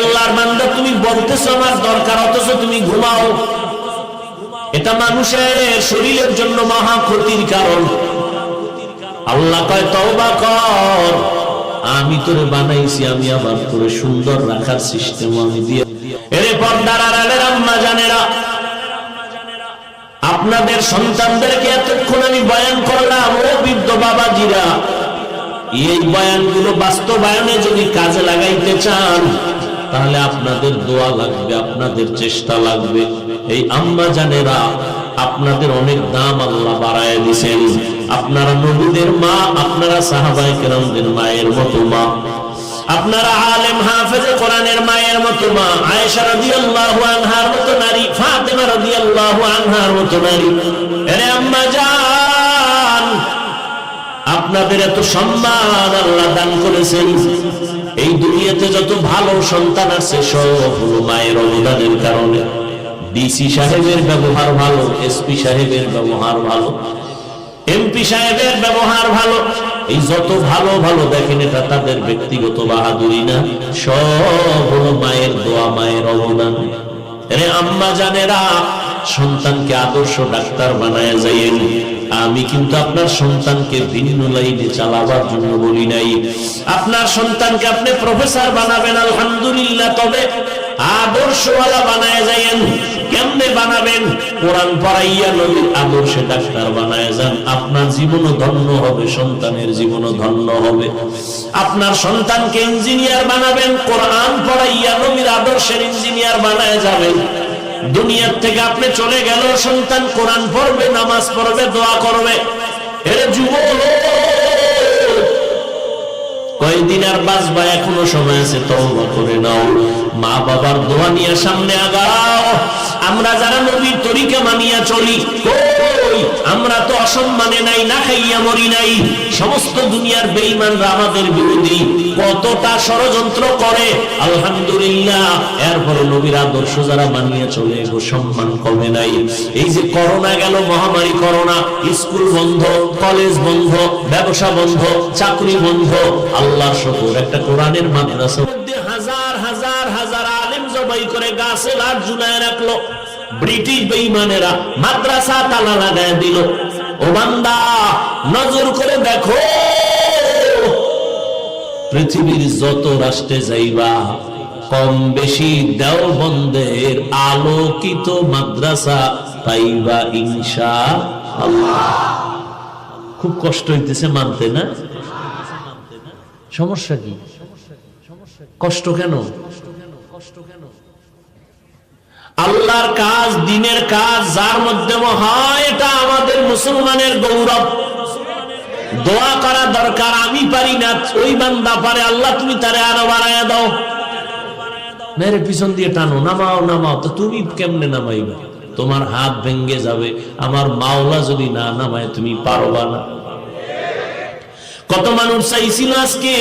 আল্লাহর বান্দা, তুমি বলতেছো আমার দরকার, অথচ তুমি ঘুমাও। এটা মানুষের শরীরের জন্য মহা ক্ষতির কারণ। আল্লাহ কয় তওবা কর, আমি তোরে বানাইছি, আমি আবার তোরে সুন্দর রাখার সিস্টেম আমি দিয়ে। এরে পর্দার আড়ালের আম্মা জানেরা, আপনাদের সন্তানদেরকে এতক্ষণ আমি বয়ান করলাম, ও বৃদ্ধ বাবাজিরা, এই বয়ানগুলো বাস্তবায়নে যদি কাজে লাগাইতে চান, তাহলে আপনাদের দোয়া লাগবে, আপনাদের চেষ্টা লাগবে। এই আম্মা জানেরা, আপনাদের অনেক দাম আল্লাহ বাড়ায় দিয়েছেন। আপনারা নবীদের মা, আপনারা সাহাবায়ে কেরামদের মায়ের মতো মা, আপনারা আলেম হাফেজে কোরআনের মায়ের মতো মা, আয়েশা রাদিয়াল্লাহু আনহার মতো নারী, ফাতেমা রাদিয়াল্লাহু আনহার মতো নারী। আরে আম্মা জান, আপনাদের এত সম্মান আল্লাহ দান করেছেন। এই দুনিয়াতে যত ভালো সন্তান আছে সব হলো মায়ের অবদানের কারণে। ডিসি সাহেবের ব্যবহার ভালো, এসপি সাহেবের ব্যবহার ভালো, এমপি সাহেবের ব্যবহার ভালো, এই যত ভালো ভালো দেখেন, এটা তাদের ব্যক্তিগত বাহাদুরি না, সব হলো মায়ের দোয়া, মায়ের অবদান। আরে আম্মা জানেরা, সন্তানকে আদর্শ ডাক্তার বানায় যাইয়েন। আমি কিন্তু আপনার সন্তানকে ভিন্ন লাইনে চালাবার জন্য বলি নাই। আপনার সন্তানকে আপনি প্রফেসর বানাবেন, আলহামদুলিল্লাহ, তবে আদর্শওয়ালা বানায় যাইয়েন। কেমনে বানাবেন? কোরআন পড়াইয়া নবীর আদর্শে ডাক্তার বানায় যান। আপনার জীবনও ধন্য হবে, সন্তানের জীবনও ধন্য হবে। আপনার সন্তানকে ইঞ্জিনিয়ার বানাবেন, কোরআন পড়াইয়া নবীর আদর্শের ইঞ্জিনিয়ার বানায় যাবেন। দুনিয়ার থেকে আপনি চলে গেল, সন্তান কোরআন পড়বে, নামাজ পড়বে, দোয়া করবে। এর যুবক, কয়দিন আর বাঁচবা, এখনো সময় আছে, তওবা করে নাও। মা বাবার দোয়া নিয়ে সামনে আগাও। আমরা যারা নবীর তরিকা মানিয়া চলি, কই আমরা তো অসম্মানে নাই, না খাইয়া মরি নাই। সমস্ত দুনিয়ার বেঈমানরা আমাদের বিরোধী, কতটা ষড়যন্ত্র করে, আলহামদুলিল্লাহ, এরপরে নবীর আদর্শ যারা মানিয়া চলে, গো সম্মান কমে নাই। এই যে করোনা গেল, মহামারী করোনা, স্কুল বন্ধ, কলেজ বন্ধ, ব্যবসা বন্ধ, চাকরি বন্ধ। আল্লাহর শুকর, একটা কোরআনের মাদ্রাসা হাজার হাজার হাজার আলেম জবাই করে গাছে লাট ঝুলায় রাখলো। ব্রিটিশ বেঈমানেরা মাদ্রাসা তালা লাগায় দিল। ও বান্দা, নজর করে দেখো, পৃথিবীর যত রাষ্ট্রে যাইবা, কম বেশি দেওবন্দের আলোকিত মাদ্রাসা পাইবা ইনশাআল্লাহ। খুব কষ্ট হইতেছে মানতে, না? সমস্যা কি? কষ্ট কেন? আল্লাহর কাজ, দ্বীনের কাজ যার মাধ্যমে হয়, এটা আমাদের মুসলমানের গৌরব। দোয়া করা দরকার, আমি পারি না, ওই বান্দা পারে, আল্লাহ তুমি তারে আরো বাড়ায়া দাও। মেরে পিছন দিয়ে টানো, নামাও নামাও। তো তুমি কেমনে নামাইবা? তোমার হাত ভেঙ্গে যাবে। আমার মাওলা যদি না নামায়, তুমি পারবা না। কত মানুষ চাইছিল আজকে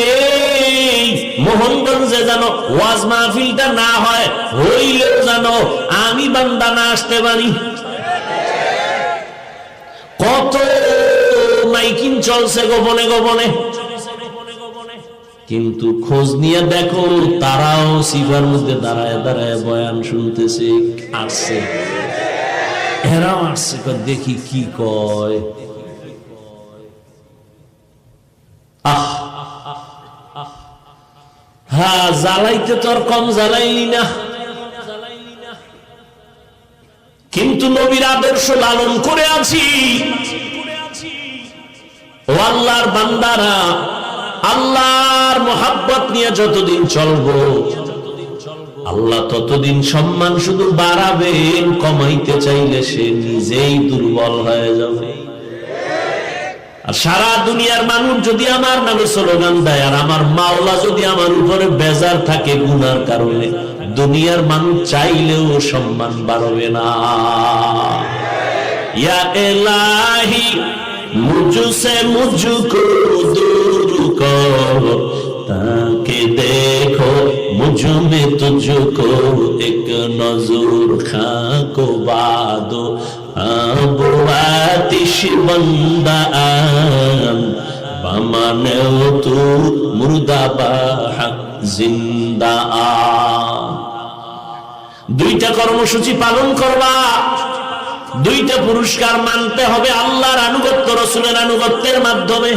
মোহনগঞ্জে যেন ওয়াজ মাহফিলটা না হয়, হইলেও যেন আমি বান্দা না আসতে পারি। কত মাইকিং চলছে গোপনে গোপনে, কিন্তু খোঁজ নিয়ে দেখো, তারাও সিফার মধ্যে দাঁড়ায় দাঁড়ায় বয়ান শুনতেছে। আসছে, এরাও আসছে, দেখি কি কয়। হ্যাঁ, জ্বালাইতে তো আর কম জ্বালাইনি না, কিন্তু নবীর আদর্শ লালন করে আছি। ও আল্লাহর বান্দারা, আল্লাহর মোহাব্বত নিয়ে যতদিন চলবো, আল্লাহ ততদিন সম্মান শুধু বাড়াবেন। কমাইতে চাইলে সে নিজেই দুর্বল হয়ে যাবে। আর সারা দুনিয়ার মানুষ যদি আমার নামে স্লোগান দেয়, আর আমার মাওলা যদি আমার উপরে বেজার থাকে গুনার কারণে, দুনিয়ার মানুষ চাইলেও সম্মান বাড়বে না। ইয়া ইলাহি মুঝসে মুঝকো दूर करो, ताकि देखो मुझ में तुझको एक नजर खाको बादो अब आतिश बंदा बमाने तू मुर्दा बा जिंदा দুইটা কর্মসূচি পালন করবা, দুইটা পুরস্কার মানতে হবে আল্লাহর আনুগত্য, রাসূলের আনুগত্যের মাধ্যমে।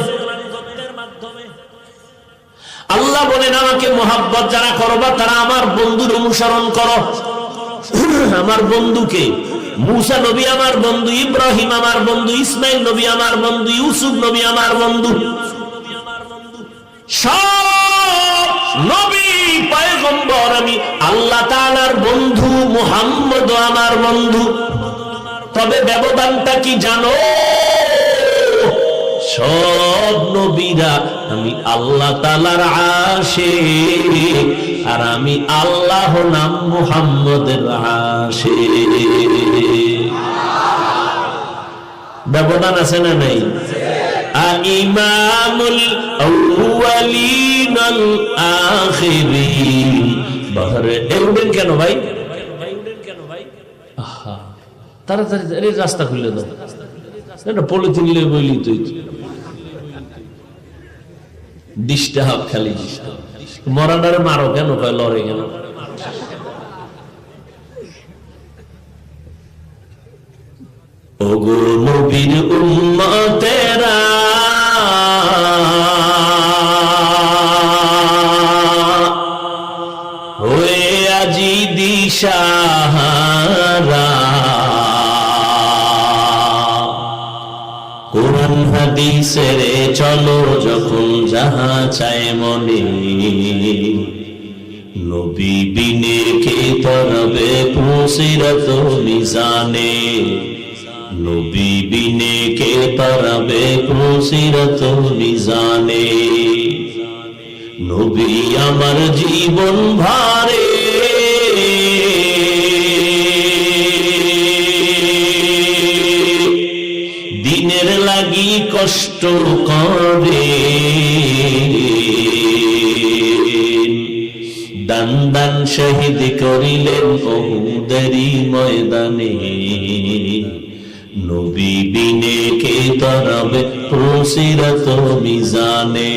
আল্লাহ বলেন আমাকে মোহাব্বত যারা করবা তারা আমার বন্ধুর অনুসরণ করো। আমার বন্ধুকে, মুসা নবী আমার বন্ধু, ইব্রাহিম আমার বন্ধু, ইসমাইল নবী আমার বন্ধু, ইউসুফ নবী আমার বন্ধু, সব নবী পয়গম্বর আমি আল্লাহ তাআলার বন্ধু, মুহাম্মদ আমার বন্ধু। তবে ব্যবধানটা কি জানো? সব নবীরা আমি আল্লাহ তাআলার আশিক, আর আমি আল্লাহ নাম মুহাম্মদের আশিক। ব্যবধান আছে না নাই? ইমামুল আউয়ালিন আল আখিরিন। বাহারে এউডেন কেন ভাই? আহা, তাড়াতাড়ি রাস্তা খুলে দাও। এটা পলিথিন নিয়ে বইলি তুই ডিস্টার্ব, খালি মরানারে মারো কেন, কয় লড়ে কেন? ওগো নবীর উম্মতেরা, হয়ে আজি দিশাহারা, কোরআন হাদিসের চলো যখন যাহা চায় মনে, নবী বিনে কে তরবে পুসিরত মিজানে, নবী বিনে কে তরবে পুসিরত মিজানে। নবী আমার জীবন ভারে, দিনের লাগি কষ্ট করে, দান দান শহীদ করিলেন উহুদেরই ময়দানে, নবী বিনে কে তরবে পুসিরত মিজানে,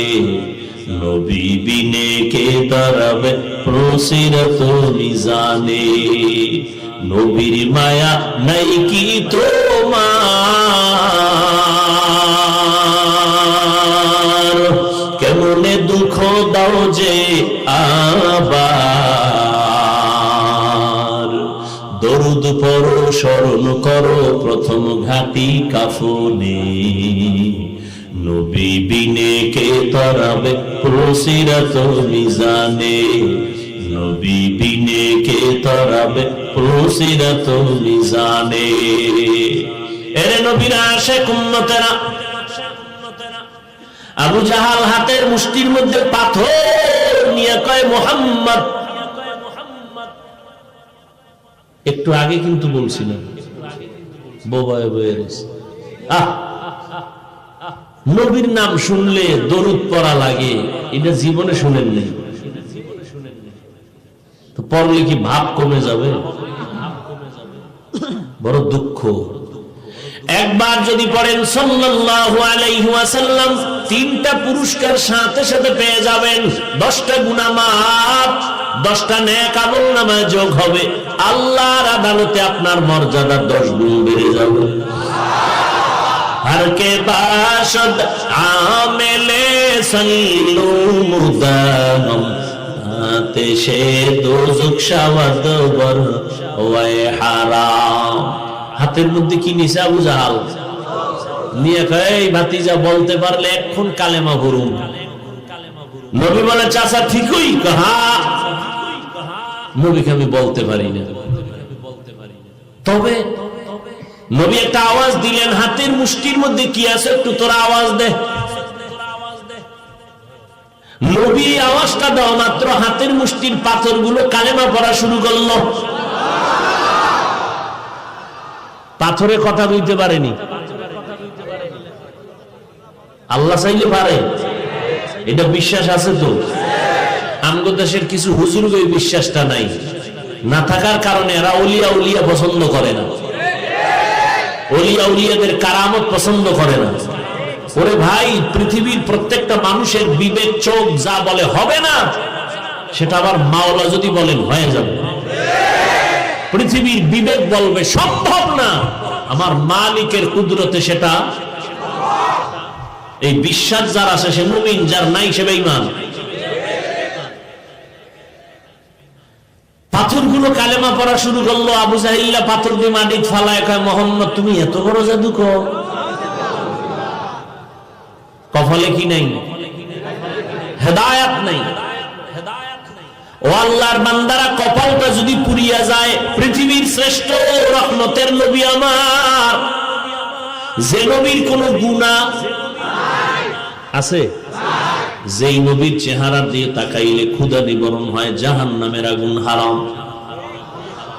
নবী বিনে কে তরবে পুসিরত মিজানে। নবীর মায়া নাই কি তোমার, কেমনে দুঃখ দাও যে আবার, দরুদ পড়ো স্মরণ করো প্রথম ঘাটি কাফনে, নবী বিনে কে তরাবে পুসিরত মিজানে, নবী বিনে কে তরাবে পুসিরত মিজানে। এরে নবীর আশিক উম্মতেরা, আবু জাহাল হাতের মুষ্টির মধ্যে পাথর নিয়ে কয় মুহাম্মদ। একটু আগে কিন্তু বলছিলাম বোবায় বয়ে রয়েছে। নবীর নাম শুনলে দরুদ পড়া লাগে, এটা জীবনে শুনেন নেই তো পড়লে কি ভাব কমে যাবে? বড় দুঃখ। একবার যদি পড়েন সাল্লাল্লাহু আলাইহি ওয়াসাল্লাম, 3টা পুরস্কার সাথে সাথে পেয়ে যাবেন। 10টা গুনাহ মাফ, 10টা নেক আমলনামায় যোগ হবে। আল্লাহর আদালতে আপনার মর্যাদা 10 গুণ বেড়ে যাবে। हर के बाशद आमेले सल्लू मुदाम आतिशे दोज़ख शावद बर ওয়াই হারাম। হাতের মধ্যে কি নিছে আবু জাহাল? নিয়ে কয় এই ভাতিজা বলতে পারলে এখন কালেমা পড়ুন। নবী বলে চাচা ঠিকই কহা, নবীকে আমি বলতে পারি না। তবে নবী একটা আওয়াজ দিলেন, হাতের মুষ্টির মধ্যে কি আছে একটু তোরা আওয়াজ দে। নবী আওয়াজটা দেওয়া মাত্র হাতের মুষ্টির পাথরগুলো কালেমা পড়া শুরু করলো। পাথরে কথা বলতে পারেনি, আল্লাহ চাইলে পারে। এটা বিশ্বাস আছে তো? আমগো দেশের কিছু হুজুরকে এই বিশ্বাসটা নাই, না থাকার কারণে এরা ওলিয়া উলিয়া পছন্দ করে না, ওলিয়া উলিয়াদের কারামত পছন্দ করে না। ওরে ভাই, পৃথিবীর প্রত্যেকটা মানুষের বিবেক চোখ যা বলে হবে না, সেটা আবার মাওলা যদি বলেন হয়ে যাবে। পৃথিবীর বিবেক বলবে সম্ভব না, আমার মালিকের কুদরতে সেটা। এই বিশ্বাস যার আছে সে মুমিন, যার নাই সে বেঈমান। পাথরগুলো কালেমা পড়া শুরু করলো। আবু জাহিল্লা পাথর দিয়ে মাটি ফালায়, কয় মোহাম্মদ তুমি এত বড় জাদুকর, কপালে কি নাই? হেদায়েত নাই। ও আল্লাহর বান্দারা, কপালটা যদি পুড়িয়া যায়, পৃথিবীর শ্রেষ্ঠ রহমতের নবী আমার, যে নবীর কোন গুনাহ আছে, যেই নবীর চেহারা দিয়ে তাকাইলে ক্ষুধা নিবারণ হয়, জাহান্নামের আগুন হারাম।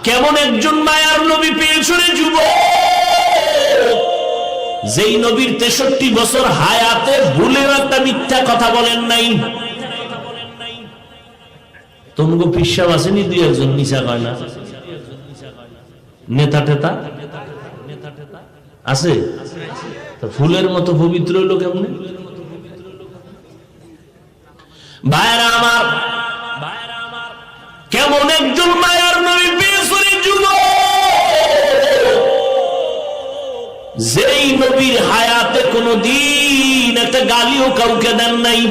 কেমন একজন মায়ার নবী পেয়েছো রে যুবক, যেই নবীর 63 বছর হায়াতে ভুলেও একটা মিথ্যা কথা বলেন নাই। তোমাকে পিসাব আসেনি দুই একজন মিশা কয় না, নেতা টেতা আছে, ফুলের মতো পবিত্র হইল কেমনে? ভাইরা আমার, কেমন একজন মায়ার নবী পেয়েছো রে যুবক, যেই নবীর হায়াতে কোনদিন একটা গালিও কাউকে দেন নাই।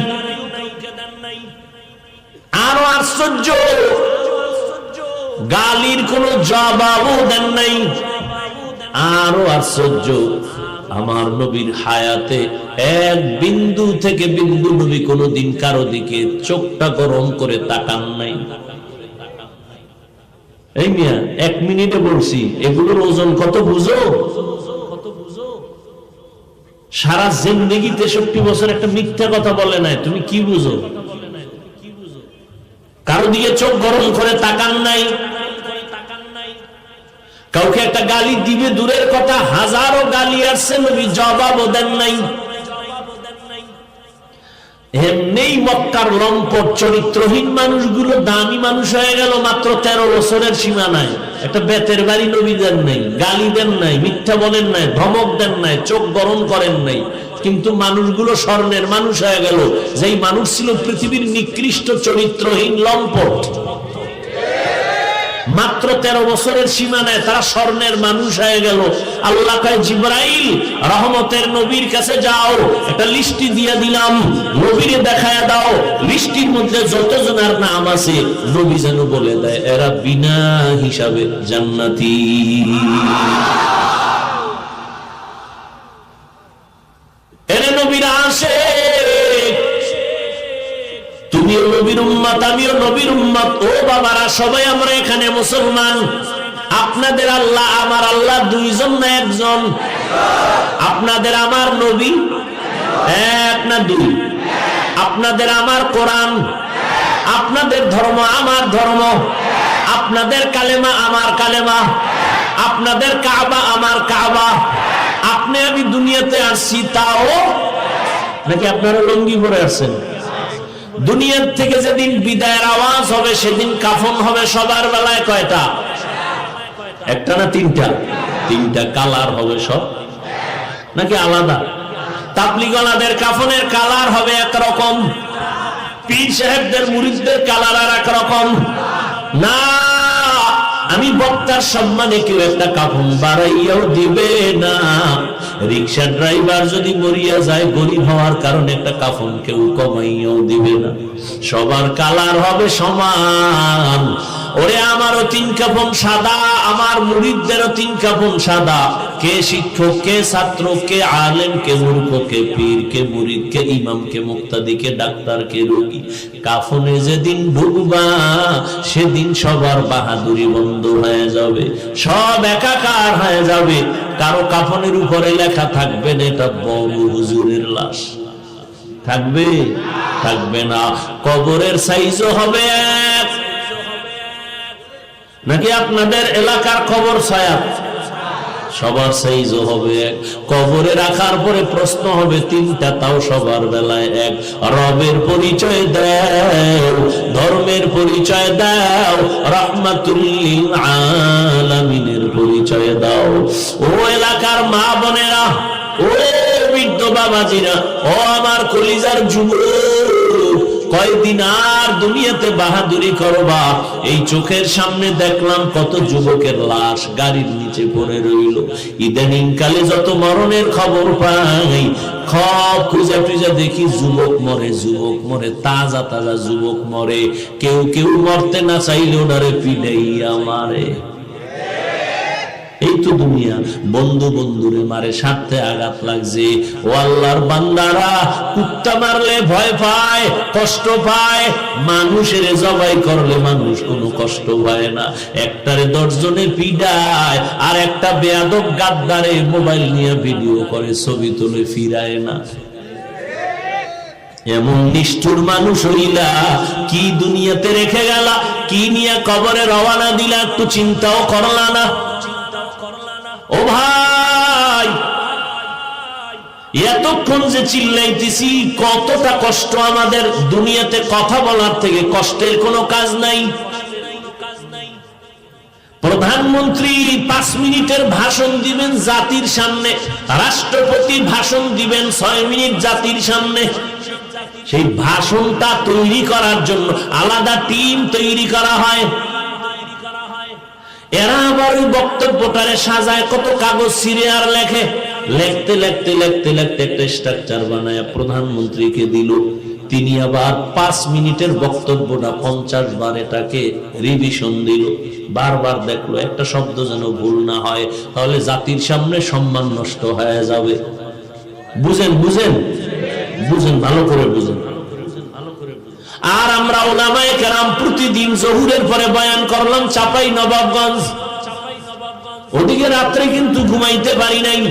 আরো আশ্চর্য, গালির কোন জবাবও দেন নাই। আরো আশ্চর্য, আমার নবীর হায়াতে এক বিন্দু থেকে বিন্দু নবী কোনদিন কারো দিকে চোখটা গরম করে তাকান নাই। এই মিয়া, 1 মিনিটে বলছি, এগুলোর ওজন কত বুঝো? সারা জিন্দেগি 63 বছর একটা মিথ্যা কথা বলে নাই, তুমি কি বুঝো? কারো দিকে চোখ গরম করে তাকান নাই। কাউকে একটা গালি দিবে দূরের কথা, হাজারো গালি আসছে, নবী জবাবও দেন নাই। এমনি মক্কার লম্পট চরিত্রহীন মানুষগুলো দামি মানুষ হয়ে গেল মাত্র 13 বছরের সীমানায়। একটা বেতের বাড়ি নবী দেন নাই, গালি দেন নাই, মিথ্যা বলেন নাই, ধমক দেন নাই, চোখ গরম করেন নাই, কিন্তু মানুষগুলো স্বর্ণের মানুষ হয়ে গেল। যেই মানুষ ছিল পৃথিবীর নিকৃষ্ট চরিত্রহীন লম্পট, মাত্র 13 বছরের সীমানায় তারা স্বর্ণের মানুষ হয়ে গেল। আল্লাহ কয়, জিবরাইল রহমতের নবীর কাছে যাও, একটা লিস্টি দিয়ে দিলাম, নবীরে দেখায় দাও, লিস্টির মধ্যে যতজনের নাম আছে নবী যেন বলে দেয় এরা বিনা হিসাবে জান্নাতি। এরে নবীরা আসে, তুমিও নবীর উম্মত, আমিও নবীর উম্মত। ও বাবারা, সবাই আমরা এখানে মুসলমান। আপনাদের আল্লাহ আমার আল্লাহ দুইজন না একজন? আপনাদের আমার নবী এক না দুই? আপনাদের আমার কোরআন, আপনাদের ধর্ম আমার ধর্ম, আপনাদের কালেমা আমার কালেমা, আপনাদের কাবা আমার কাবা। আপনি আমি দুনিয়াতে আসছি তাও নাকি আপনারা লঙ্গি পরে আসছেন? দুনিয়ার থেকে যেদিন বিদায়ের আওয়াজ হবে সেদিন কাফন হবে সবার বেলায় কয়টা? একটা না তিনটা? তিনটা কালার হবে সব নাকি আলাদা? তাবলীগওয়ালাদের কাফনের কালার হবে একরকম, পীর সাহেবদের মুরিদদের কালার আর একরকম। না, আমি বক্তার সম্মানে কেউ একটা কাফন বাড়াইয়াও দিবে না। রিক্সা ড্রাইভার যদি মরিয়া যায় গরিব হওয়ার কারণে একটা কাফন কেউ কমাইয়াও দিবে না। সবার কালার হবে সমান। ওরে আমারও 3 কাফন সাদা, আমার মুরিদদেরও 3 কাফন সাদা। কে শিক্ষক, কে ছাত্র, কে আলেম, কে মূর্খ, কে পীর, কে মুরিদ, কে ইমাম, কে মুক্তাদি, কে ডাক্তার, কে রোগী। কাফনে যেদিন ঢুকবা সেদিন সবার বাহাদুরি বন্ধ হয়ে যাবে, সব একাকার হয়ে যাবে। কারো কাফনের উপরে লেখা থাকবে না এটা বড় হুজুরের লাশ, থাকবে? থাকবে না। কবরের সাইজও হবে এক নাকি আপনাদের এলাকার কবর ছায়া? সবার সাইজও হবে এক। কবরে রাখার পরে প্রশ্ন হবে 3টা, তাও সবার বেলায় এক। রবের পরিচয় দাও, ধর্মের পরিচয় দাও, রাহমাতুল লিল আলামিনের পরিচয় দাও। ও এলাকার মা বোনেরা, ও বৃদ্ধ বাবাজিরা, ও আমার কলিজার যুবক, কয়দিন আর দুনিয়াতে বাহাদুরি করবা? এই চোখের সামনে দেখলাম কত যুবকের লাশ গাড়ির নিচে পড়ে রইল। ইদানিং কালে যত মরণের খবর পাই, সব খুঁজা টুজা দেখি যুবক মরে, তাজা তাজা যুবক মরে। কেউ কেউ মরতে না চাইলে ওনারে পিড়াইয়া মারে। এই তো দুনিয়া। বন্ধু বন্ধুরে মারে, স্বার্থে আঘাত লাগছে। ও আল্লাহর বান্দারা, কুত্তা মারলে ভয় পায়, কষ্ট পায়, মানুষের জবাই করলে মানুষ কোনো কষ্ট পায় না। একটারে 10 জনে পিডায়, আর একটা বেয়াদব গাদ্দারে মোবাইল নিয়ে ভিডিও করে, ছবি তুলে ফিরায় না। এমন নিষ্ঠুর মানুষ হইলা, কি দুনিয়াতে রেখে গেলা, কি নিয়ে কবরে রওনা দিলা, একটু চিন্তাও করলা না। ও ভাই, এতক্ষণ যে চিল্লাইতেছি, কতটা কষ্ট আমাদের। দুনিয়াতে কথা বলার থেকে কষ্টের কোনো কাজ নাই। প্রধানমন্ত্রী 5 মিনিটের ভাষণ দিবেন জাতির সামনে, রাষ্ট্রপতি ভাষণ দিবেন 6 মিনিট জাতির সামনে। সেই ভাষণটা তৈরি করার জন্য আলাদা টিম তৈরি করা হয়। এরা আবার ওই বক্তব্যটারে সাজায়, কত কাগজ ছিঁড়ে আর লেখে। লিখতে লিখতে লিখতে লিখতে একটা স্ট্রাকচার বানায় প্রধানমন্ত্রীকে দিল। তিনি আবার 5 মিনিটের বক্তব্যটা 50 বার এটাকে রিভিশন দিল। বারবার দেখলো একটা শব্দ যেন ভুল না হয়, তাহলে জাতির সামনে সম্মান নষ্ট হয়ে যাবে। বুঝেন বুঝেন বুঝেন, ভালো করে বুঝেন। আর আমরা উলামায়ে কেরাম প্রতিদিন জোহরের পরে বয়ান করলাম চাপাই নবাবগঞ্জ। ওদিকে রাত্রে কিন্তু ঘুমাইতে পারি নাই।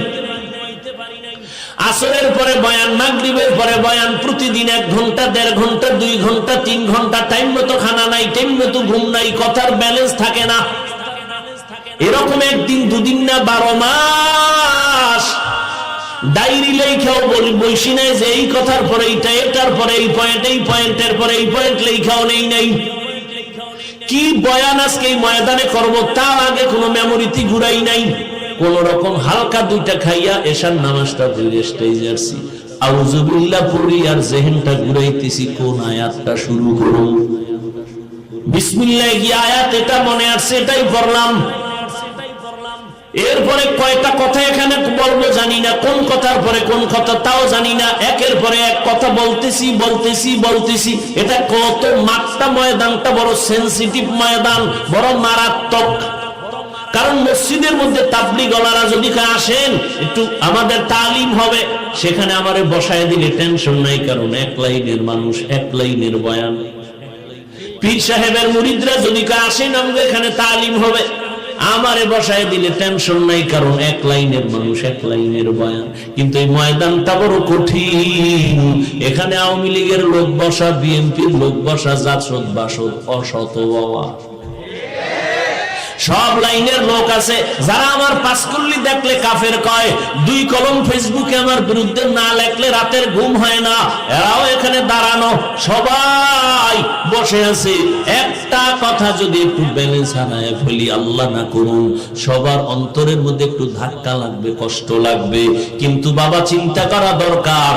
আসরের পরে বয়ান, মাগরিবের পরে বয়ান, প্রতিদিন 1 ঘন্টা 1.5 ঘন্টা 2 ঘন্টা 3 ঘন্টা। টাইম মতো খানা নাই, টাইম মতো ঘুম নাই, কথার ব্যালেন্স থাকে না। এরকম 1 দিন 2 দিন না, 12 মাস ডায়েরি লেখাও বসি নাই যে এই কথার পরে এইটা, এটার পরে এই পয়েন্ট, এই পয়েন্টের পরে এই পয়েন্ট লেখাও নেই নাই। কি বয়ান আজকে এই ময়দানে করব, তার আগে কোনো মেমোরিতে ঘুরাই নাই। কোন রকম হালকা 2টা খাইয়া এশার নামাজটা পড়ে স্টেজে আসছি, আউযুবিল্লাহ পড়ি আর জেহেনটা ঘুরাইতেছি কোন আয়াতটা শুরু করব। বিসমিল্লাহ কি আয়াত, এটা মনে আসছে, এটাই পড়লাম। এরপরে কয়টা কথা এখানে বলবো জানি না, কোন কথার পরে কোন কথা তাও জানি না। একের পরে এক কথা বলতেছি। এটা কত মাত্রা, ময়দানটা বড় সেনসিটিভ ময়দান, বড় মারাত্মক। কারণ মসজিদের মধ্যে তাবলীগওয়ালারা যদি আসেন, একটু আমাদের তালিম হবে, সেখানে আমারে বসায় দিলে টেনশন নাই, কারণ 1 লাইনের মানুষ, 1 লাইনের বয়ান। পীর সাহেবের মুরিদরা যদি আসেন, আমাদের এখানে তালিম হবে, আমারে বসায় দিলে টেনশন নাই, কারণ 1 লাইনের মানুষ, 1 লাইনের বয়ান। কিন্তু এই ময়দানটা বড় কঠিন। এখানে আওয়ামী লীগের লোক বসা, বিএনপির লোক বসা, জাসদ বাসদ, অসত বাবা, সব লাইনের লোক আছে। যারা আমার পাঁচকুল্লি দেখলে কাফের কয়, 2 কলম ফেসবুকে আমার বিরুদ্ধে না লেখলে রাতের ঘুম হয় না, এরাও এখানে দাঁড়ানো, সবাই বসে আছে। একটা কথা যদি একটু ব্যালেন্স আনায় ফেলি, আল্লাহ না করুন, সবার অন্তরের মধ্যে একটু ধাক্কা লাগবে, কষ্ট লাগবে। কিন্তু বাবা চিন্তা করা দরকার,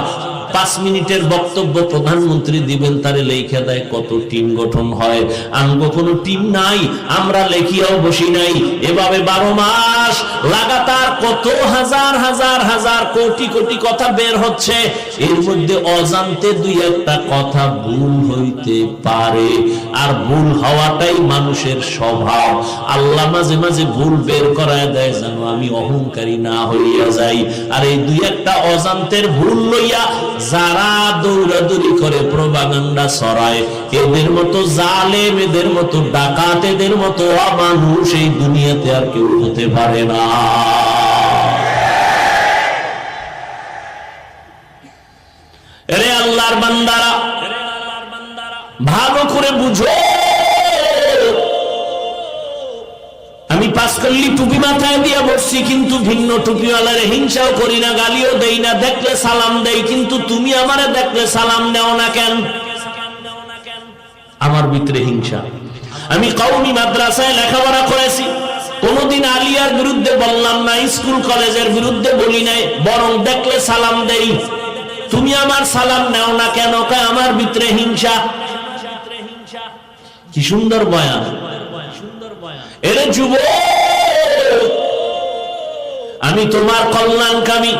5 মিনিটের বক্তব্য প্রধানমন্ত্রী দিবেন, তারে লেখা দেয় কত টিম গঠন হয়। আমগো কোনো টিম নাই, আমরা লেখিয়াও বসি নাই। এভাবে 12 মাস লাগাতার কত হাজার হাজার হাজার কোটি কোটি কথা বের হচ্ছে। এর মধ্যে অজান্তে 2-1টা কথা ভুল হইতে পারে, আর ভুল হওয়াটাই মানুষের স্বভাব। আল্লাহ মাঝে মাঝে ভুল বের করায় দেয় যেন আমি অহংকারী না হইয়া যাই। আর এই 2-1টা অজান্তের ভুল লইয়া যারা দৌড়াদৌড়ি করে, প্রোপাগান্ডা ছড়ায়, এদের মতো জালেম, এদের মতো ডাকাত, এদের মতো অমানুষ এই দুনিয়াতে আর কেউ হতে পারে না। রে আল্লাহর বান্দারা, ভালো করে বুঝো, আমি পাঁচকল্লি টুপি মাথায় দিয়া বসছি, কিন্তু ভিন্ন টুপিওয়ালার হিংসাও করি না, গালিও দেই না, দেখলে সালাম দেই। কিন্তু তুমি আমারে দেখলে সালাম দেও না কেন? আমার ভিতরে হিংসা। আমি কওমি মাদ্রাসায় লেখাপড়া করেছি, কোনদিন আলিয়ার বিরুদ্ধে বললাম না, স্কুল কলেজের বিরুদ্ধে বলি নাই, বরং দেখলে সালাম দেই। তুমি আমার সালাম নেও না কেন? কয় আমার ভিতরে হিংসা। কি সুন্দর বয়ান! এরে যুবক, আমি তোমার কল্যাণকামী।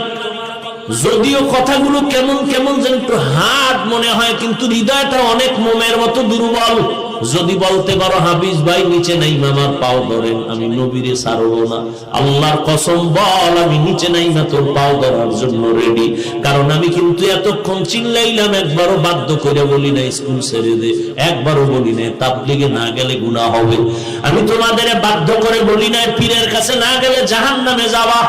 যদিও কথাগুলো কেমন কেমন যেন একটু হার্ড মনে হয়, কিন্তু হৃদয়টা অনেক মোমের মতো দুর্বল। যদি বলতে পারো হাফিজ ভাই নিচে নাই আমার পাও ধরেন, আমি নবীরে ছাড়বো না। আল্লাহর কসম বল, আমি নিচে নাই না তোর পাও ধরার জন্য রেডি। কারণ আমি কিন্তু এতক্ষণ চিল্লাইলাম, একবারও বাধ্য করে বলি না স্কুল ছেড়ে দে, একবারও বলি না তাবলীগে না গেলে গুনাহ হবে। আমি তোমাদের বাধ্য করে বলি না পীরের কাছে না গেলে জাহান্নামে যাবা,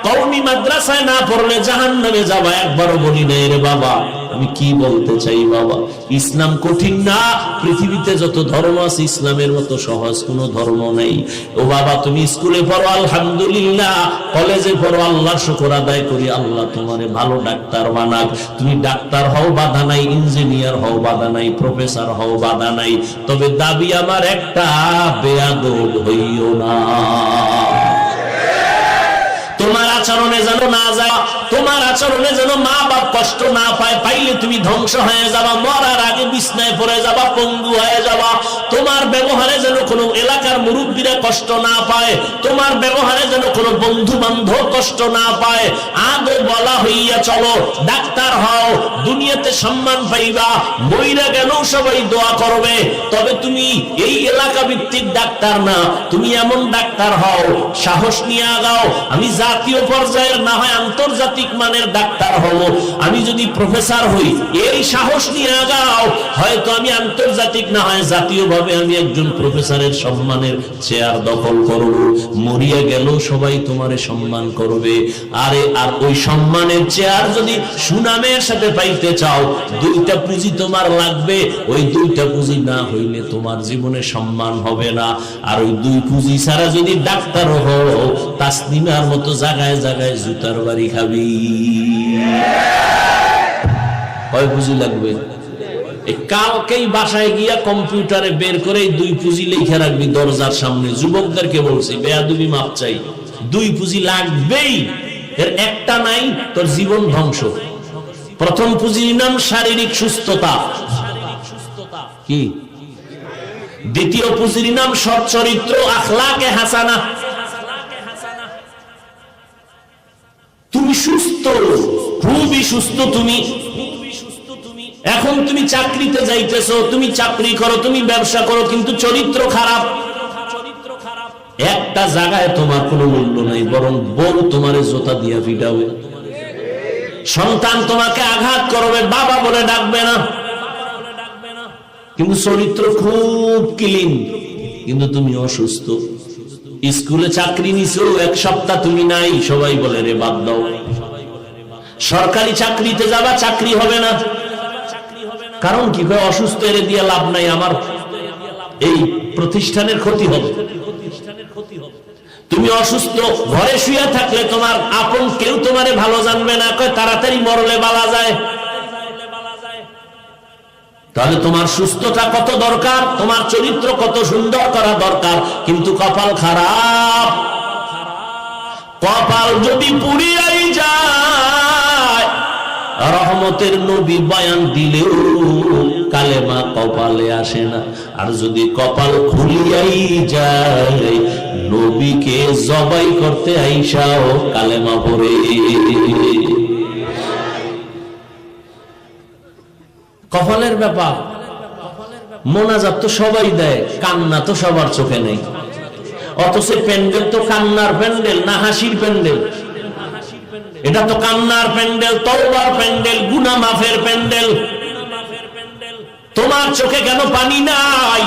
কওমি মাদ্রাসায় না পড়লে জাহান্নামে যাবা, একবারও বলি না। রে বাবা, আমি কি বলতে চাই বাবা, ইসলাম কঠিন না। পৃথিবীতে যত ধর্ম আছে ইসলামের মতো সহজ কোনো ধর্ম নেই। ও বাবা, তুমি স্কুলে পড়ো আলহামদুলিল্লাহ, কলেজে পড়ো আল্লাহর শুকর আদায় করি, আল্লাহ তোমারে ভালো ডাক্তার বানাক। তুমি ডাক্তার হও বাধা নাই, ইঞ্জিনিয়ার হও বাধা নাই, প্রফেসর হও বাধা নাই। তবে দাবি আমার একটা, বেয়াদব হইও না। তোমার আচরণে যেন না যায়, তোমার আচরণে যেন মা বাপ কষ্ট না পায়। পাইলে তুমি ধ্বংস হয়ে যাবা, মরার আগে বিছনায় পড়ে যাবা, পঙ্গু হয়ে যাবা। তোমার ব্যবহারে যেন কোনো এলাকার মুরব্বীরা কষ্ট না পায়, তোমার ব্যবহারে যেন কোনো বন্ধু বান্ধব কষ্ট না পায়। আগে বলা হইয়া চলো, ডাক্তার হও, দুনিয়াতে সম্মান পাইবা, মইরা গেলেও সবাই দোয়া করবে। তবে তুমি এই এলাকা ভিত্তিক ডাক্তার না, তুমি এমন ডাক্তার হও, সাহস নিয়ে আগাও। আমি জাতীয় পর্যায়ের না হয় আন্তর্জাতিক মানের ডাক্তার হব। আমি যদি প্রফেসর হই, এই সাহস নিয়ে আগাও, হয়তো আমি আন্তর্জাতিক না হয় জাতীয়ভাবে আমি একজন প্রফেসরের সম্মানের চেয়ার দখল করব। মরিয়া গেল সবাই তোমারে সম্মান করবে। আরে আর ওই সম্মানের চেয়ার যদি সুনামের সাথে পাইতে চাও, দুইটা পুঁজি তোমার লাগবে। ওই দুইটা পুঁজি না হইলে তোমার জীবনে সম্মান হবে না। আর ওই দুই পুঁজি ছাড়া যদি ডাক্তার হও, তাসনিমার মতো জায়গায় জায়গায় জুতার বাড়ি খাবি। কয় পুঁজি লাগবে? কালকেই বাসায় গিয়া কম্পিউটারে বের করে দুই পুঁজি লিখে রাখবি দরজার সামনে। যুবকদেরকে বলছি, বেয়াদবি মাপ চাই, দুই পুঁজি লাগবেই। এর একটা নাই, তোর জীবন ধ্বংস। প্রথম পুঁজির নাম শারীরিক সুস্থতা, কি? দ্বিতীয় পুঁজির নাম সৎ চরিত্র, আখলাকে হাসানা। তুমি সুস্থ, খুবই সুস্থ তুমি। এখন তুমি চাকরিতে যাইতেছো, তুমি চাকরি করো, তুমি ব্যবসা করো, কিন্তু চরিত্র খারাপ। একটা জায়গায় তোমার কোনো মূল্য নাই, বরং বউ তোমারে জোতা দিয়া পিটাবে। সন্তান তোমাকে আঘাত করবে, বাবা বলে ডাকবে না, কিন্তু চরিত্র খুব ক্লিন, কিন্তু তুমি অসুস্থ। স্কুলে চাকরি নিছো, এক সপ্তাহ তুমি নাই, সবাই বলে রে বাদ দাও। সরকারি চাকরিতে যাবা, চাকরি হবে না। কারণ কি? অসুস্থ, এর দিয়ে লাভ নাই, আমার এই প্রতিষ্ঠানের ক্ষতি হবে। তুমি অসুস্থ, ঘরে শুয়ে থাকলে তোমার আপন কেউ তোমারে ভালো জানবে না, কয় তাড়াতাড়ি মরলে বালা যায়। তাহলে তোমার সুস্থতা কত দরকার, তোমার চরিত্র কত সুন্দর করা দরকার। কিন্তু কপাল খারাপ, কপাল যদি পুড়িয়াই যায়, রহমতের নবী বয়ান দিলেও কালেমা কপালে আসে না। আর যদি কপাল খুলিয়াই যায়, নবীকে জবাই করতে আইসাও কালেমা পড়ে। কপালের ব্যাপার। মোনাজাত তো সবাই দেয়, কান্না তো সবার চোখে নেই। অথচ প্যান্ডেল তো কান্নার প্যান্ডেল না হাসির প্যান্ডেল? এটা তো কান্নার প্যান্ডেল, তওবার প্যান্ডেল, গুনাহ মাফের প্যান্ডেল। তোমার চোখে কেন পানি নাই?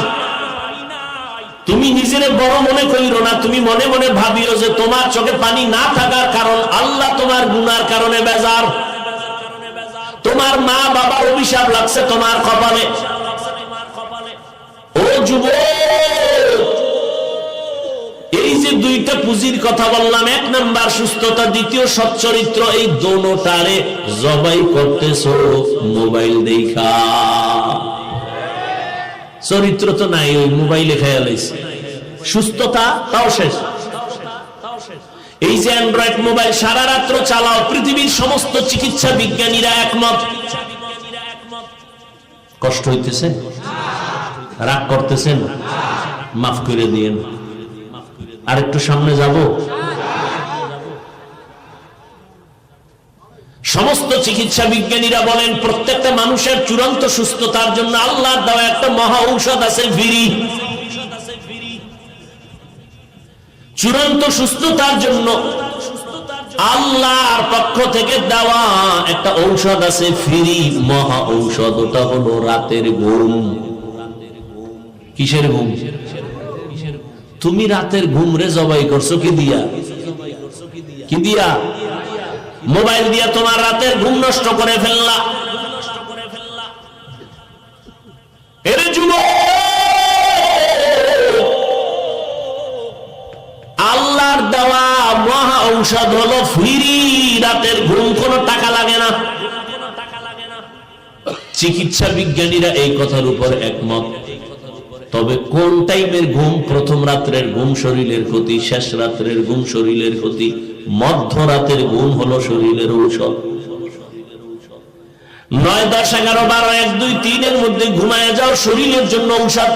তুমি নিজের বড় মনে কইরো না, তুমি মনে মনে ভাবিও যে তোমার চোখে পানি না থাকার কারণ আল্লাহ তোমার গুনার কারণে বেজার। তোমার মা বাবার অভিশাপ লাগছে তোমার কপালে। ও যুবক, এই যে দুইটা পুঁজির কথা বললাম, এক নাম্বার সুস্থতা, দ্বিতীয় সচ্চরিত্র, এই দোনোটারে জবাই করতেছো মোবাইল দেখা। চরিত্র তো নাই, ওই মোবাইলে খেয়াল হয়েছে। সুস্থতা তাও শেষ। এই যে অ্যান্ড্রয়েড মোবাইল সারা রাত্র চালাও, পৃথিবীর সমস্ত চিকিৎসা বিজ্ঞানীরা একমত। কষ্ট হইতেছে? রাগ করতেছেন? মাফ করে দিয়েন। আর একটু সামনে যাব। সমস্ত চিকিৎসা বিজ্ঞানীরা বলেন প্রত্যেকটা মানুষের চূড়ান্ত সুস্থতার জন্য আল্লাহর দেওয়া একটা মহা ঔষধ আছে, ফ্রি। চূড়ান্ত সুস্থতার জন্য আল্লাহর পক্ষ থেকে দেওয়া একটা ঔষধ আছে, ফ্রি মহা ঔষধ। ওটা হলো রাতের ঘুম। কিসের ঘুম? তুমি রাতের ঘুম রে জবাই করছো কি দিয়া? কি দিয়া? মোবাইল দিয়া তোমার রাতের ঘুম নষ্ট করে ফেললা। এর যুবক, আল্লাহর দেওয়া মহা ঔষধ হলো ফ্রি রাতের ঘুম, কোনো টাকা লাগে না। চিকিৎসা বিজ্ঞানীরা এই কথার উপর একমত। তবে কোন টাইমের ঘুম? প্রথম রাত্রের ঘুম শরীরের ক্ষতি, শেষ রাত্রের ঘুম শরীরের ক্ষতি, মধ্যরাতের ঘুম হলো শরীরের ঔষধ। 9, 10, 11, 12, 1, 2, 3 এর মধ্যে ঘুমায় যাও, শরীরের জন্য ঔষধ।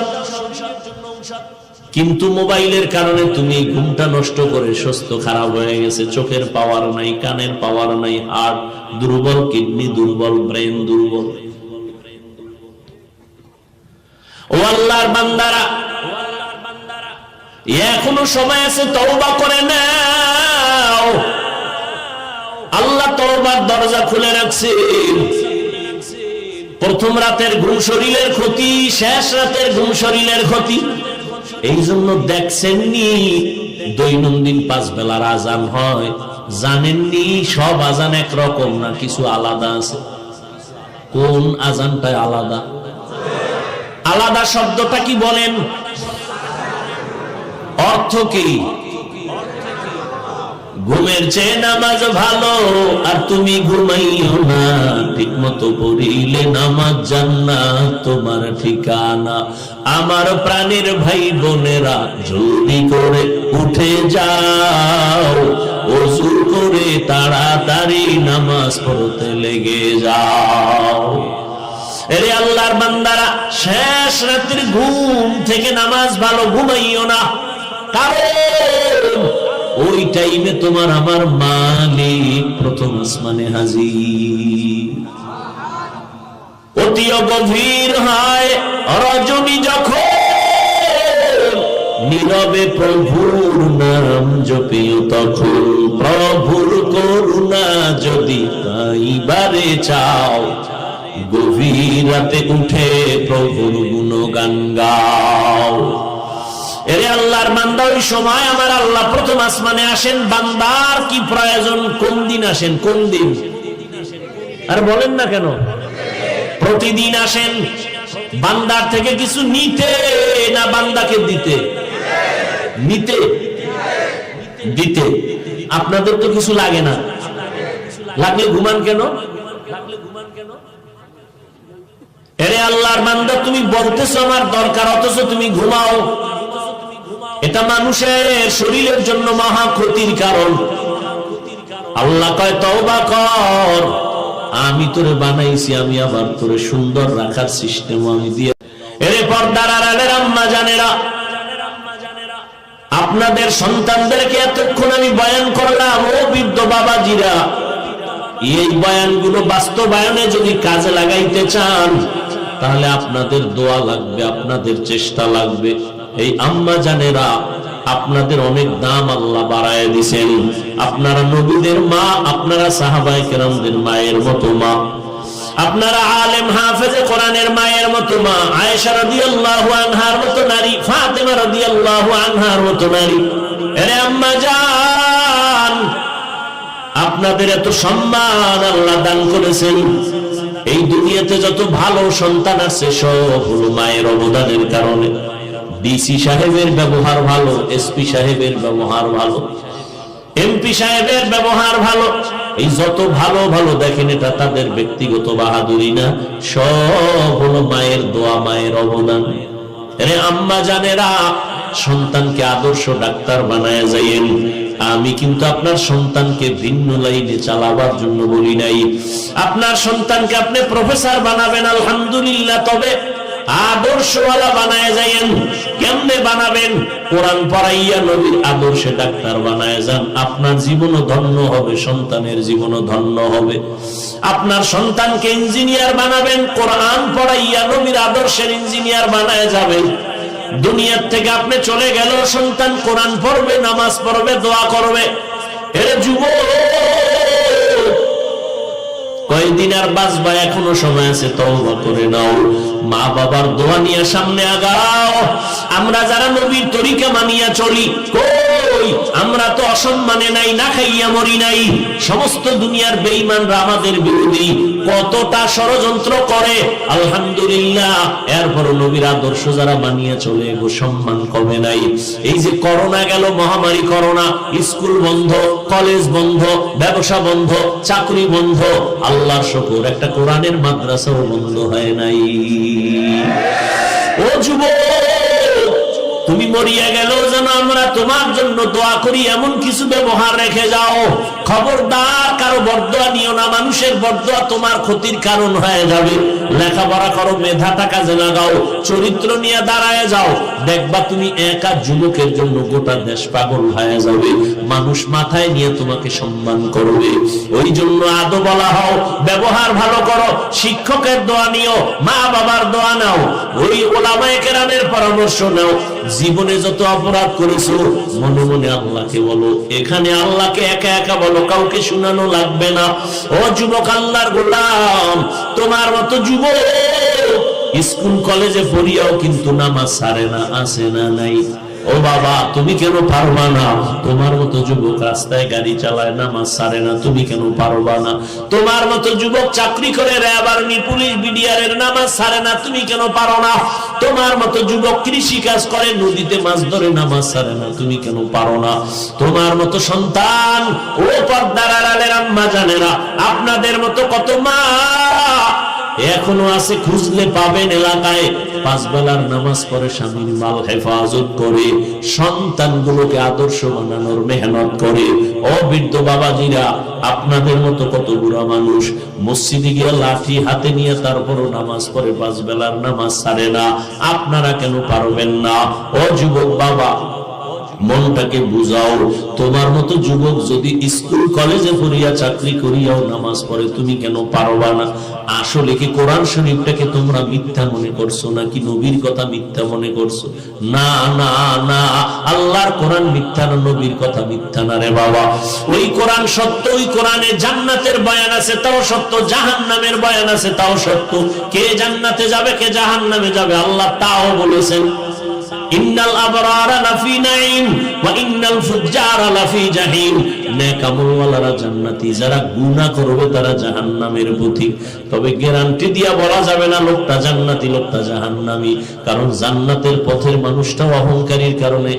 কিন্তু মোবাইলের কারণে তুমি ঘুমটা নষ্ট করে স্বাস্থ্য খারাপ হয়ে গেছে। চোখের পাওয়ার নাই, কানের পাওয়ার নাই, হার্ট দুর্বল, কিডনি দুর্বল, ব্রেন দুর্বল। ও আল্লাহর বান্দারা, এখনো সময় আছে, তওবা করে নাও। আল্লাহ তওবার দরজা খুলে রাখছেন। প্রথম রাতের ঘুম শরীরের ক্ষতি, শেষ রাতের ঘুম শরীরের ক্ষতি। এই জন্য দেখছেননি দৈনন্দিন 5 বেলার আজান হয়, জানেননি সব আজান একরকম না, কিছু আলাদা আছে। কোন আজানটা আলাদা? আলাদা শব্দটা কি বলেন? অর্থ কি? ঘুমের চেয়ে নামাজ ভালো, আর তুমি ঘুমাইও না। ঠিক মতো পড়িলে নামাজ জান্নাত তোমার ঠিকানা। আমার প্রাণের ভাই বোনেরা, জলদি করে উঠে যাও, ওযু করে তাড়াতাড়ি নামাজ পড়তে লেগে যাও। এরে আল্লাহর বান্দারা, শেষ রাতের ঘুম থেকে নামাজ ভালো, ঘুমাইও না। কারণ ওই টাইমে তোমার আমার মালিক প্রথম আসমানে হাজির। অতি গভীর হয় রজনী যখন, নীরবে প্রভুর নাম জপিও তখন। প্রভুর করুণা যদি পাইবারে চাও, গভীর রাতে উঠে প্রভুর গুণগান গাও। এরে আল্লাহর বান্দা, ওই সময় আমার আল্লাহ প্রথম আসমানে আসেন। বান্দার কি প্রয়োজন? কোন দিন আসেন? কোন দিন? আর বলেন না কেন? প্রতিদিন আসেন। বান্দার থেকে কিছু নিতে না বান্দাকে দিতে? নিতে, দিতে। আপনাদের তো কিছু লাগে না, লাগলে ঘুমান কেন? এরে আল্লাহর বান্দা, তুমি বলতেছো আমার দরকার, অথচ তুমি ঘুমাও। এটা মানুষের শরীরের জন্য মহা ক্ষতির কারণ। আল্লাহ কয় তওবা কর, আমি তোরে বানাইছি, আমি আবার তোরে সুন্দর রাখার সিস্টেম আমি দিয়ে। এরে পর্দার আড়ালের আম্মা জানেরা, আপনাদের সন্তানদেরকে এতক্ষণ আমি বয়ান করলাম। ও বৃদ্ধ বাবাজিরা, এই বয়ানগুলো বাস্তবায়নে যদি কাজে লাগাইতে চান, তাহলে আপনাদের দোয়া লাগবে, আপনাদের চেষ্টা লাগবে। এই আম্মা জানেরা, আপনাদের অনেক দাম আল্লাহ বাড়ায় দিয়েছেন। আপনারা নবীদের মা, আপনারা সাহাবায়ে কেরামদের মায়ের মতো মা, আপনারা আলেম হাফেজে কোরআনের মায়ের মতো মা। আয়েশা রাদিয়াল্লাহু আনহার মতো নারী, ফাতেমা রাদিয়াল্লাহু আনহার মতো নারী। আরে আম্মা জান, আপনাদের এত সম্মান আল্লাহ দান করেছেন। এই দুনিয়াতে যত ভালো সন্তান আছে, সব হলো মায়ের অবদানের কারণে। ডিসি সাহেবের ব্যবহার ভালো, এসপি সাহেবের ব্যবহার ভালো, এমপি সাহেবের ব্যবহার ভালো। এই যত ভালো ভালো দেখেন, এটা তাদের ব্যক্তিগত বাহাদুরি না, সব হলো মায়ের দোয়া, মায়ের অবদান। আরে আম্মা জানেরা, সন্তানকে আদর্শ ডাক্তার বানায় যাইয়েন। আমি কিন্তু আপনার সন্তানকে ভিন্ন লাইনে চালাবার জন্য বলি নাই। আপনার সন্তানকে আপনি প্রফেসর বানাবেন আলহামদুলিল্লাহ, তবে আদর্শওয়ালা বানায় যায়েন। কেমনে বানাবেন? কোরআন পড়াইয়া নবীর আদর্শে ডাক্তার বানায় যান, আপনার জীবনও ধন্য হবে, সন্তানের জীবনও ধন্য হবে। আপনার সন্তানকে ইঞ্জিনিয়ার বানাবেন, কোরআন পড়াইয়া নবীর আদর্শের ইঞ্জিনিয়ার বানায় যাবেন। দুনিয়ার থেকে আপনি চলে গেল, সন্তান কোরআন পড়বে, নামাজ পড়বে, দোয়া করবে। এর যুবক কয়দিন আর বাঁচবা, এখনো সময় আছে, তওবা করে নাও। মা বাবার দোয়া নিয়ে সামনে আগাও। আমরা যারা নবীর তরিকা মানিয়া চলি, কই আমরা তো অসম্মানে নাই, না খাইয়া মরি নাই। সমস্ত দুনিয়ার বেঈমানরা আমাদের বিরোধী কতটা ষড়যন্ত্র করে, আলহামদুলিল্লাহ এরপর নবীর আদর্শ যারা মানিয়া চলে, গো সম্মান কমে নাই। এই যে করোনা গেল, মহামারী করোনা, স্কুল বন্ধ, কলেজ বন্ধ, ব্যবসা বন্ধ, চাকরি বন্ধ, আল্লাহর শুকর একটা কোরআনের মাদ্রাসাও বন্ধ হয় নাই। ও যুবক, তুমি মরিয়া গেল যেন আমরা তোমার জন্য দোয়া করি, এমন কিছু ব্যবহার রেখে যাও। খবরদার কারো বরদোয়া নিও না, মানুষের বরদোয়া তোমার ক্ষতির কারণ হয়ে যাবে। লেখাপড়া করো, মেধাটা কাজে লাগাও, চরিত্র নিয়ে দাঁড়ায় যাও, দেখবা তুমি একা যুবকের জন্য গোটা দেশ পাগল হয়ে যাবে। মানুষ মাথায় নিয়ে তোমাকে সম্মান করবে। ওই জন্য আদো বলা হও, ব্যবহার ভালো করো, শিক্ষকের দোয়া নিও, মা বাবার দোয়া নাও, ওই ওলামায়ে কেরামের পরামর্শ নাও। জীবনে যত অপরাধ করেছো মনে মনে আল্লাহকে বলো। এখানে আল্লাহকে একা একা বলো, কাউকে শোনানো লাগবে না। ও যুবক, আল্লাহর গোলাম, তোমার মতো যুবক স্কুল কলেজে পড়িয়াও কিন্তু নামাজ ছাড়ে না, আছে না নাই? ও বাবা, তুমি কেন পারবা না? তোমার মতো যুবক রাস্তায় গাড়ি চালায়, নামাজ ছাড়ে না, তুমি কেন পারবা না? তোমার মতো যুবক চাকরি করে, র্যাব আর্মি পুলিশ বিডিআরের, নামাজ ছাড়ে না, তুমি কেন পারো না? তোমার মতো যুবক কৃষি কাজ করে, নদীতে মাছ ধরে, নামাজ ছাড়ে না, তুমি কেন পারো না? তোমার মতো সন্তান, ও পর্দার আড়ালের আম্মা জানেরা, আপনাদের মতো কত মা এখনো আছে, খুঁজলে পাবেন। এলাকায় 5 বেলার নামাজ পড়ে, স্বামীর মাল হেফাজত করে, সন্তানগুলোকে আদর্শ বানানোর মেহনত করে। ও বৃদ্ধ বাবাজিরা, আপনাদের মতো কত বুড়া মানুষ মসজিদে গিয়ে লাঠি হাতে নিয়ে তারপরও নামাজ পড়ে, 5 বেলার নামাজ ছাড়ে না, আপনারা কেন পারবেন না? ও যুবক বাবা, মনটাকে বুঝাও। তোমার মতো যুবক যদি স্কুল কলেজে পড়িয়া, চাকরি করিয়াও নামাজ পড়ে, তুমি কেন পারবা না? আসলে কি কোরআন শরীফটাকে তোমরা মিথ্যা মনে করছো, নাকি নবীর কথা মিথ্যা মনে করছো? না না না, আল্লাহর কোরআন মিথ্যা না, নবীর কথা মিথ্যা না রে বাবা। ওই কোরআন সত্য, ওই কোরআনে জান্নাতের বয়ান আছে, তাও সত্য, জাহান্নামের বয়ান আছে, তাও সত্য। কে জান্নাতে যাবে, কে জাহান্নামে যাবে, আল্লাহ তাও বলেছেন। ইন্নাল আবরারা লাফি নাঈম ওয়া ইন্নাল ফুজ্জারা লাফি জাহিম। নেক আমলওয়ালারা জান্নাতি, যারা গুনাহ করবে তারা জাহান্নামের পথিক। তবে গ্যারান্টি দিয়া বলা যাবে না লোকটা জান্নাতি, লোকটা জাহান্নামী, কারণ জান্নাতের পথের মানুষটা অহংকারীর কারণে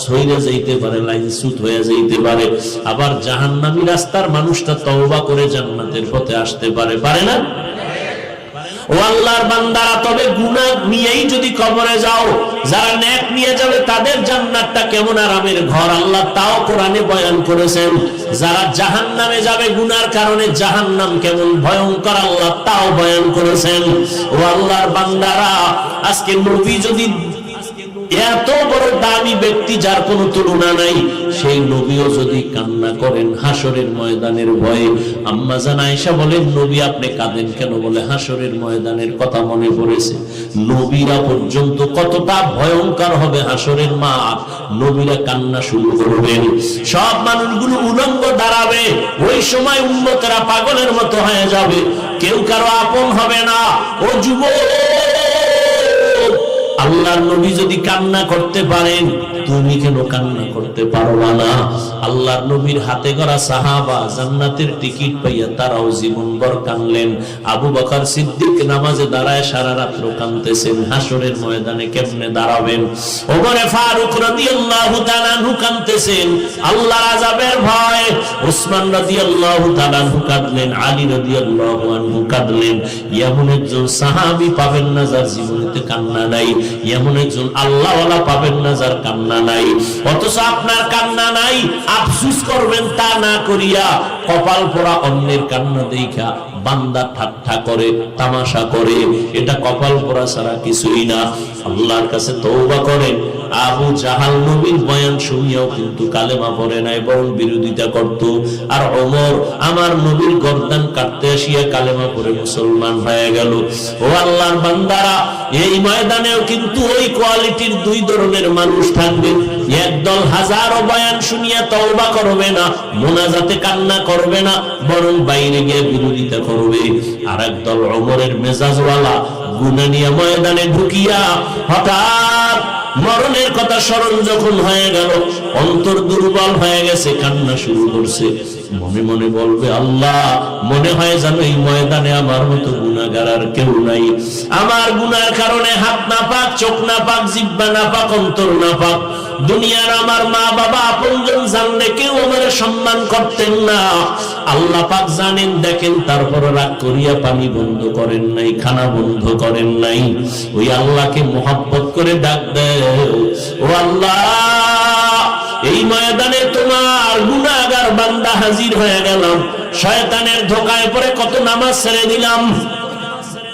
সইরে যাইতে পারে, লাইনচ্যুত হয়ে যাইতে পারে। আবার জাহান্নামী রাস্তার মানুষটা তওবা করে জান্নাতের পথে আসতে পারে, পারে না? ও আল্লাহর বান্দারা, তবে গুনাহ নিয়েই যদি কবরে যাও, যারা নেক নিয়ে যাবে তাদের জান্নাতটা কেমন আরামের ঘর, আল্লাহ তাও কোরআনে বয়ান করেছেন। যারা জাহান্নামে যাবে গুনার কারণে, জাহান্নাম কেমন ভয়ঙ্কর, আল্লাহ তাও বয়ান করেছেন। ও আল্লাহর বান্দারা, আজকে নবী যদি এত বড় দামি ব্যক্তি যার কোনো তুলনা নাই, সেই নবীও যদি কান্না করেন হাসরের ময়দানের ভয়ে। আম্মা জান আয়েশা বলেন, নবী আপনি কাঁদেন কেন? বলে হাসরের ময়দানের কথা মনে পড়েছে। নবীরা পর্যন্ত কতটা ভয়ঙ্কর হবে হাসরের মাঠ, নবীরা কান্না শুরু করবেন, সব মানুষগুলো উলঙ্গ দাঁড়াবে। ওই সময় উম্মতেরা পাগলের মতো হয়ে যাবে, কেউ কারো আপন হবে না। ও যুবক, আল্লাহর নবী যদি কান্না করতে পারেন, তুমি কেন কান্না করতে পারবা না? আল্লাহর নবীর হাতে গড়া সাহাবা জান্নাতের টিকিট পাইয়া তারাও জীবনভর কানলেন। আবু বকর সিদ্দিক নামাজে দাঁড়ায় সারা রাত্র কাঁদতেছেন, হাসরের ময়দানে কেমনে দাঁড়াবেন। ওমর ফারুক রাদিয়াল্লাহু তাআলা আনহু কাঁদতেছেন আল্লাহর আযাবের ভয়ে। উসমান রাদিয়াল্লাহু তাআলা আনহু কাঁদলেন, আলী রাদিয়াল্লাহু আনহু কাঁদলেন। এমন একজন সাহাবী পাবেন না যার জীবনেতে কান্না নাই। এমন একজন আল্লাহওয়ালা পাবেন না যার কান্না নাই। অথচ আপনার কান্না নাই, আফসোস করবেন তা না করিয়া কপাল পোড়া অন্যের কান্না দেখা বান্দা ঠাট্টা করে, তামাশা করে, এটা কপাল পোড়া ছাড়া কিছুই না। আল্লাহর কাছে তওবা করেন। আবু জাহাল নবীর বয়ান শুনিয়াও কিন্তু কালেমা পড়ে নাই, বরং বিরোধিতা করত। আর ওমর আমার নবীর গর্দান কাটতে আসিয়া কালেমা পড়ে মুসলমান হয়ে গেল। ও আল্লাহর বান্দারা, এই ময়দানেও কিন্তু ওই কোয়ালিটির দুই ধরনের মানুষ থাকবে। একদল হাজারো বয়ান শুনিয়া তওবা করবে না, মোনাজাতে কান্না করবে না, বরং বাইরে গিয়ে বিরোধিতা করবে। আর একদল ওমরের মেজাজওয়ালা, গুনাহ নিয়ে ময়দানে ঢুকিয়া হঠাৎ মরণের কথা স্মরণ যখন হয়ে গেল, অন্তর দুর্বল হয়ে গেছে, কান্না শুরু করছে। মনে মনে বলবে, আল্লাহ, মনে হয় যেন এই ময়দানে আমার মতো গুনাহগার আর কেউ নাই। আমার গুনার কারণে হাত না পাক, চোখ না পাক, জিহ্বা না পাক, অন্তর না পাক। দুনিয়ার আমার মা বাবা আপনজন জানলে কেউ আমার সম্মান করতেন না। আল্লাহ পাক জানেন, দেখেন, তারপর রাগ করিয়া পানি বন্ধ করেন নাই, খানা বন্ধ করেন নাই। ওই আল্লাহকে মোহাব্বত করে ডাক দেয়, ও আল্লাহ, এই ময়দানে তোমার গুনাহগার বান্দা হাজির হয়ে গেলাম। শয়তানের ধোকায় পড়ে কত নামাজ ছেড়ে দিলাম,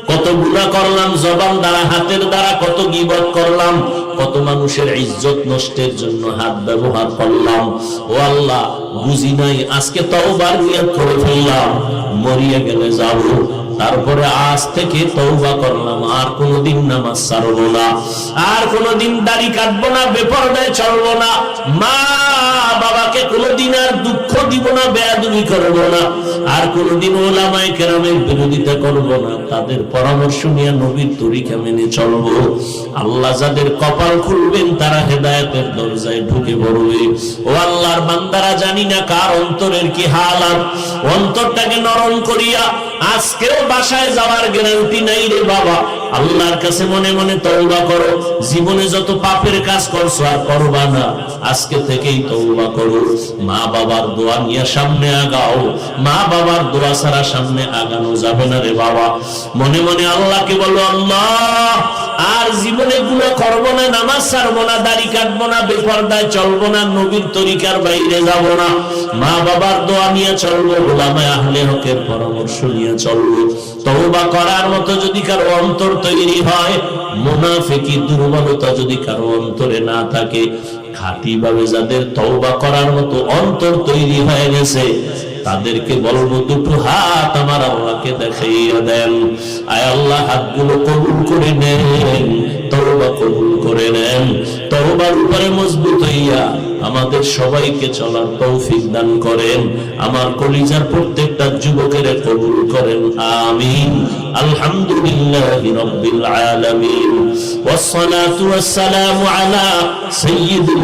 কত গুনাহ করলাম, জবান দ্বারা, হাতের দ্বারা কত গীবত করলাম, কত মানুষের ইজ্জত নষ্টের জন্য হাত ব্যবহার করলাম। ও আল্লাহ, বুঝি নাই, আজকে তওবার নিয়ত করে ফেললাম, মরিয়া গেলে যাব। তারপরে আজ থেকে তওবা করলাম, আর কোনোদিন নামাজ ছাড়বো না, আর কোনোদিন দাড়ি কাটবো না, বেপরদায় চলবো না, মা বাবাকে কোনোদিন আর দুঃখ দিব না, বেয়াদবি করবো না, আর কোনোদিন ওলামায়ে কেরামের বিরোধিতা করবো না, তাদের পরামর্শ নিয়ে নবীর তরিকা মেনে চলবো। আল্লাহ যাদের কপাল খুলবেন তারা হেদায়েতের দরজায় ঢুকে পড়বে। ও আল্লাহর বান্দারা, জানি না কার অন্তরের কি হালাত, অন্তরটাকে নরম করিয়া আজকেও বাসায় যাওয়ার গ্যারান্টি নাই রে বাবা। আল্লাহর কাছে মনে মনে তওবা করো। জীবনে যত পাপের কাজ করছো আর করবা না, আজকে থেকেই তওবা করো। মা বাবার দোয়া নিয়ে সামনে আগাও, মা বাবার দোয়া ছাড়া সামনে আগানো যাবে না রে বাবা। মনে মনে আল্লাহকে বলো, আল্লাহ, আর জীবনে গুনাহ করবো না, নামাজ ছাড়বো না, দাড়ি কাটবো না, বেপরদায় চলবো না, নবীর তরিকার বাইরে যাব না, মা বাবার দোয়া নিয়ে চলবো, উলামায়ে আহলে হকের পরামর্শ নিয়ে চলবো। তওবা করার মতো যদি কারো অন্তর তৈরি হয়, মুনাফিকি দুর্বলতা যদি কারো অন্তরে না থাকে, খাঁটি ভাবে যাদের তওবা করার মতো অন্তর তৈরি হয়ে গেছে, তাদেরকে বলবো, দুটো হাত আমার আল্লাহকে দেখাইয়া দেন। আয় আল্লাহ, হাতগুলো কবুল করে নেন, তওবা কবুল করে নেন। তওবার উপরে মজবুত হইয়া আমাদের সবাইকে চলার তৌফিক দান করেন। আমার কলিজার প্রত্যেকটা যুবকের কবুল করেন, আমিন। আলহামদুলিল্লাহি রাব্বিল আলামিন, ওয়াসসালাতু ওয়াসসালামু আলা সাইয়্যিদিল